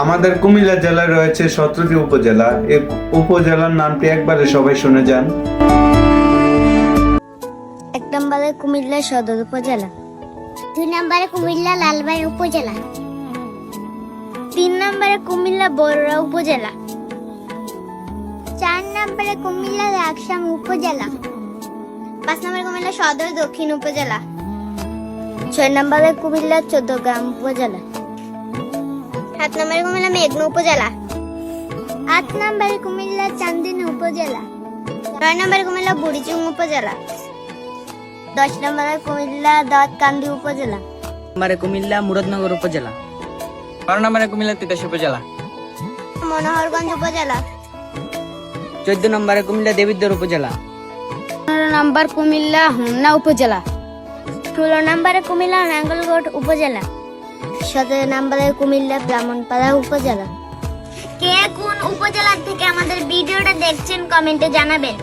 আমাদের কুমিল্লা জেলায় রয়েছে 17টি উপজেলা। এই উপজেলার নামটি একবারে সবাই শুনে যান। 1 নম্বরে কুমিল্লা সদর উপজেলা, 2 নম্বরে কুমিল্লা লালবাই উপজেলা, 3 নম্বরে কুমিল্লা বড়ুয়া উপজেলা, 4 নম্বরে কুমিল্লা রাকসাম উপজেলা, 5 নম্বরে কুমিল্লা সদর দক্ষিণ উপজেলা, 6 নম্বরে কুমিল্লা চৌদ্দগ্রাম উপজেলা, 7 নম্বরে কুমিল্লা মেঘনা উপজেলা, 8 নম্বরে কুমিল্লা চান্দিনী উপজেলা, 9 নম্বরে কুমিল্লা বুড়িচুং উপজেলা, 10 নম্বরে কুমিল্লা দাউদকান্দি উপজেলা, নম্বরে কুমিল্লা মুরাদনগর উপজেলা, 12 নম্বরে কুমিল্লা তিতাস উপজেলা, মনোহরগঞ্জ উপজেলা, 14 নম্বরে কুমিল্লা দেবিদ্বার উপজেলা, 15 নম্বর কুমিল্লা হোমনা উপজেলা, 16 নম্বরে কুমিল্লা নাঙ্গলকোট উপজেলা, 17 নম্বরে কুমিল্লা ব্রাহ্মণপাড়া উপজেলা। কে কোন উপজেলা থেকে আমাদের ভিডিওটা দেখছেন কমেন্টে জানাবেন।